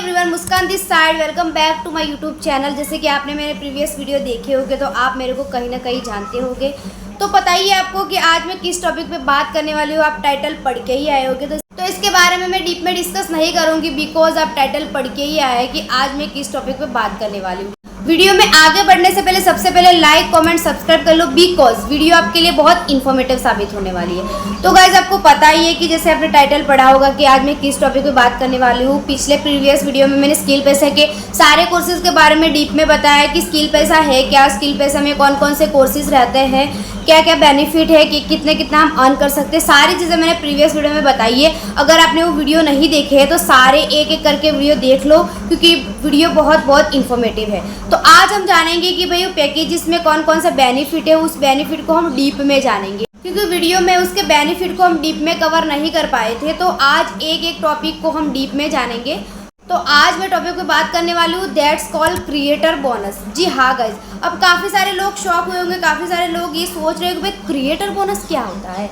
Everyone, Muskan this side. Welcome back to my YouTube channel. जैसे कि आपने मेरे प्रीवियस वीडियो देखे होंगे तो आप मेरे को कहीं ना कहीं जानते होंगे। तो पता ही है आपको कि आज मैं किस टॉपिक पे बात करने वाली हूँ। आप टाइटल पढ़ के ही आए होंगे तो इसके बारे में मैं डीप में डिस्कस नहीं करूँगी, बिकॉज आप टाइटल पढ़ के ही आए कि आज मैं किस टॉपिक पे बात करने वाली हूँ। वीडियो में आगे बढ़ने से पहले सबसे पहले लाइक कमेंट सब्सक्राइब कर लो, बिकॉज वीडियो आपके लिए बहुत इन्फॉर्मेटिव साबित होने वाली है। तो गाइज आपको पता ही है कि जैसे आपने टाइटल पढ़ा होगा कि आज मैं किस टॉपिक पे बात करने वाली हूँ। पिछले प्रीवियस वीडियो में मैंने स्किल पैसा के सारे कोर्सेज के बारे में डीप में बताया कि स्किल पैसा है क्या, स्किल पैसा में कौन कौन से कोर्सेज रहते हैं, क्या क्या बेनिफिट है, कि कितना हम अर्न कर सकते हैं। सारी चीज़ें मैंने प्रीवियस वीडियो में बताई है। अगर आपने वो वीडियो नहीं देखे हैं तो सारे एक एक करके वीडियो देख लो, क्योंकि वीडियो बहुत इन्फॉर्मेटिव है। तो आज हम जानेंगे कि भाई पैकेजेस में कौन कौन सा बेनिफिट है, उस बेनिफिट को हम डीप में जानेंगे, क्योंकि वीडियो में उसके बेनिफिट को हम डीप में कवर नहीं कर पाए थे। तो आज एक एक टॉपिक को हम डीप में जानेंगे। तो आज मैं टॉपिक पे बात करने वाली हूँ दैट्स कॉल्ड क्रिएटर बोनस। जी हाँ गाइज, अब काफ़ी सारे लोग शॉक हुए होंगे, काफ़ी सारे लोग ये सोच रहे होंगे भाई क्रिएटर बोनस क्या होता है।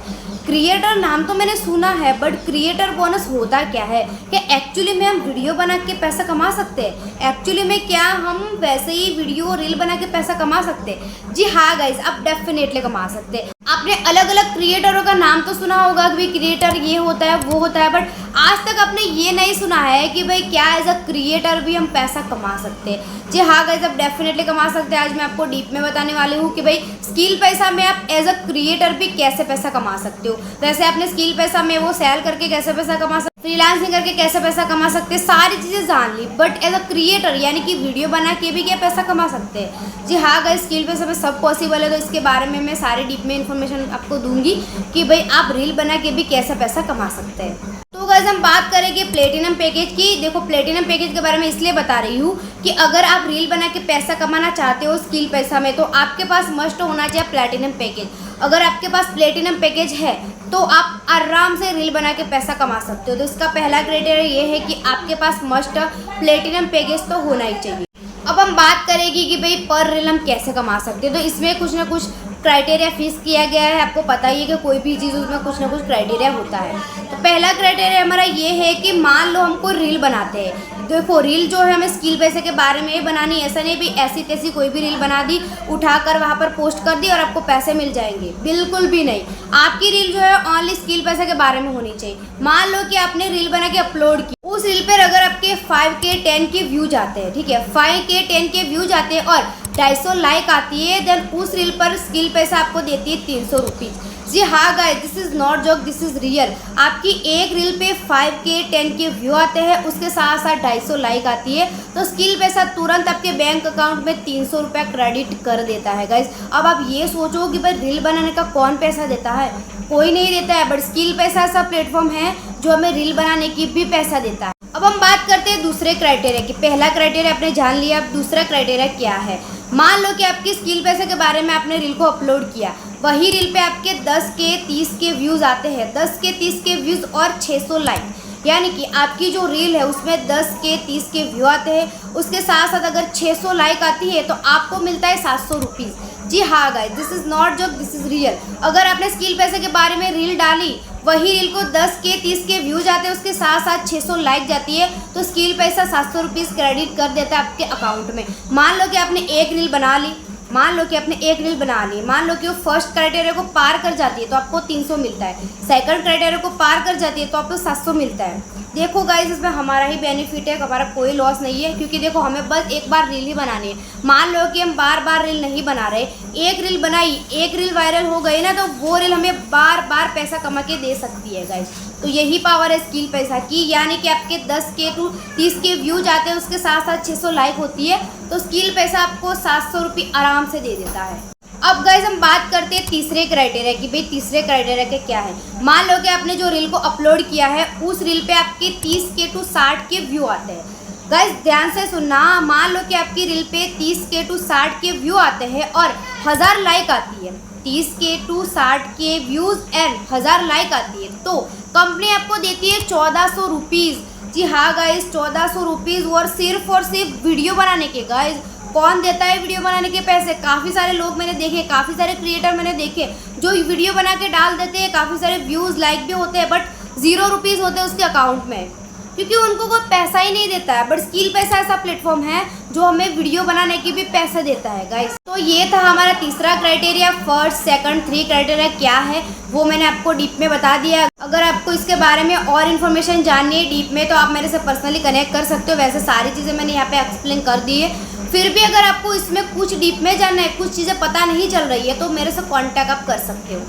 क्रिएटर नाम तो मैंने सुना है, बट क्रिएटर बोनस होता क्या है? कि एक्चुअली में हम वीडियो बना के पैसा कमा सकते हैं? एक्चुअली में क्या हम वैसे ही वीडियो रील बना के पैसा कमा सकते हैं? जी हाँ गाइज, आप डेफिनेटली कमा सकते हैं। आपने अलग अलग क्रिएटरों का नाम तो सुना होगा कि भाई क्रिएटर ये होता है वो होता है, बट आज तक आपने ये नहीं सुना है कि भाई क्या एज अ क्रिएटर भी हम पैसा कमा सकते हैं। जी हाँ गाइज, आप डेफिनेटली कमा सकते हैं। आज मैं आपको डीप में बताने वाली हूँ कि भाई स्किल पैसा में आप एज अ क्रिएटर भी कैसे पैसा कमा सकते हो। वैसे आपने स्किल पैसा में वो सेल करके कैसे पैसा कमा सकते, फ्रीलांसिंग करके कैसे पैसा कमा सकते हैं, सारी चीज़ें जान ली। बट एज अ क्रिएटर यानी कि वीडियो बना के भी क्या पैसा कमा सकते हैं। जी हाँ गाइस, स्किल पैसा में सब पॉसिबल है। तो इसके बारे में मैं सारे डीप में इन्फॉर्मेशन आपको दूंगी कि भाई आप रील बना के भी कैसे पैसा कमा सकते हैं। तो गाइस हम बात करेंगे प्लेटिनम पैकेज की। देखो, प्लेटिनम पैकेज के बारे में इसलिए बता रही हूँ कि अगर आप रील बना के पैसा कमाना चाहते हो स्किल पैसा में, तो आपके पास मस्ट होना चाहिए प्लेटिनम पैकेज। अगर आपके पास प्लेटिनम पैकेज है तो आप आराम से रील बना के पैसा कमा सकते हो। तो इसका पहला क्राइटेरिया ये है कि आपके पास मस्ट प्लेटिनम पैकेज तो होना ही चाहिए। अब हम बात करेंगे कि भाई पर रील हम कैसे कमा सकते हैं। तो इसमें कुछ ना कुछ क्राइटेरिया फिक्स किया गया है। आपको पता ही है कि कोई भी चीज़ उसमें कुछ ना कुछ क्राइटेरिया होता है। तो पहला क्राइटेरिया हमारा ये है कि मान लो हमको रील बनाते हैं। देखो, रील जो है हमें स्किल पैसे के बारे में बनानी, ऐसा नहीं भी ऐसी तैसी कोई भी रील बना दी, उठाकर वहाँ पर पोस्ट कर दी और आपको पैसे मिल जाएंगे। बिल्कुल भी नहीं। आपकी रील जो है ओनली स्किल पैसे के बारे में होनी चाहिए। मान लो कि आपने रील बना के अपलोड की, उस रील पर अगर आपके 5K 10K व्यूज आते हैं, ठीक है, 5K 10K व्यूज आते हैं और 250 लाइक आती है, देन उस रील पर स्किल पैसा आपको देती है 300 रुपीज़। जी हाँ guys, this is not joke, this is real. आपकी एक रील पे 5K 10K व्यू आते हैं, उसके साथ साथ 250 लाइक आती है, तो स्किल पैसा तुरंत आपके बैंक अकाउंट में 300 रुपया क्रेडिट कर देता है गाइस। अब आप ये सोचो कि भाई रील बनाने का कौन पैसा देता है? कोई नहीं देता है, बट स्किल पैसा ऐसा प्लेटफॉर्म है जो हमें रील बनाने की भी पैसा देता है। अब हम बात करते हैं दूसरे क्राइटेरिया की। पहला क्राइटेरिया आपने जान लिया, अब दूसरा क्राइटेरिया क्या है। मान लो कि आपकी स्किल पैसे के बारे में आपने रील को अपलोड किया, वही रील पे आपके 10K 30K व्यूज़ आते हैं, 10K 30K व्यूज़ और 600 लाइक, यानी कि आपकी जो रील है उसमें 10K 30K व्यू आते हैं, उसके साथ साथ अगर 600 लाइक आती है तो आपको मिलता है 700 रुपीज़। जी हाँ guys, this is not joke, this is real. अगर आपने स्किल पैसे के बारे में रील डाली, वही रील को 10K 30K व्यूज आते हैं, उसके साथ साथ 600 लाइक जाती है, तो स्किल पैसा 700 रुपीज़ क्रेडिट कर देता है आपके अकाउंट में। मान लो कि आपने एक रील बना ली, मान लो कि वो फर्स्ट क्राइटेरिया को पार कर जाती है तो आपको 300 मिलता है, सेकंड क्राइटेरिया को पार कर जाती है तो आपको 700 मिलता है। देखो गाइस, इसमें हमारा ही बेनिफिट है, हमारा कोई लॉस नहीं है, क्योंकि देखो हमें बस एक बार रील ही बनानी है। मान लो कि हम बार बार रील नहीं बना रहे, एक रील बनाई, एक रील वायरल हो गई ना, तो वो रील हमें बार बार पैसा कमा के दे सकती है गाइस। तो यही पावर है स्किल पैसा की, यानी कि आपके 10K to 30K व्यूज आते हैं, उसके साथ साथ 600 लाइक होती है, तो स्किल पैसा आपको 700 रुपये आराम से दे देता है। अब गाइस हम बात करते हैं तीसरे क्राइटेरिया की। भाई तीसरे क्राइटेरिया के क्या है। मान लो कि आपने जो रील को अपलोड किया है, उस रील पे आपके 30K to 60K व्यू आते हैं। गाइस ध्यान से सुनना, मान लो कि आपकी रील पे 30K to 60K व्यू आते हैं और 1000 लाइक आती है, 30K to 60K views and 1000 like आती है, तो कंपनी आपको देती है 1400 रुपीज़। जी हाँ गाइस, 1400 रुपीज़ और सिर्फ वीडियो बनाने के। गाइस कौन देता है वीडियो बनाने के पैसे? काफ़ी सारे लोग मैंने देखे, काफ़ी सारे क्रिएटर मैंने देखे जो वीडियो बना के डाल देते हैं, काफ़ी सारे व्यूज़ लाइक भी होते हैं, बट 0 रुपीज़ होते हैं उसके अकाउंट में। क्योंकि उनको कोई पैसा ही नहीं देता है। बट स्किल पैसा ऐसा प्लेटफॉर्म है जो हमें वीडियो बनाने की भी पैसा देता है गाइस। तो ये था हमारा तीसरा क्राइटेरिया। फर्स्ट, सेकंड, 3 क्राइटेरिया क्या है वो मैंने आपको डीप में बता दिया। अगर आपको इसके बारे में और इन्फॉर्मेशन जाननी है डीप में तो आप मेरे से पर्सनली कनेक्ट कर सकते हो। वैसे सारी चीज़ें मैंने यहाँ पे एक्सप्लेन कर दी है। फिर भी अगर आपको इसमें कुछ डीप में जानना है, कुछ चीज़ें पता नहीं चल रही है तो मेरे से कॉन्टैक्ट आप कर सकते हो।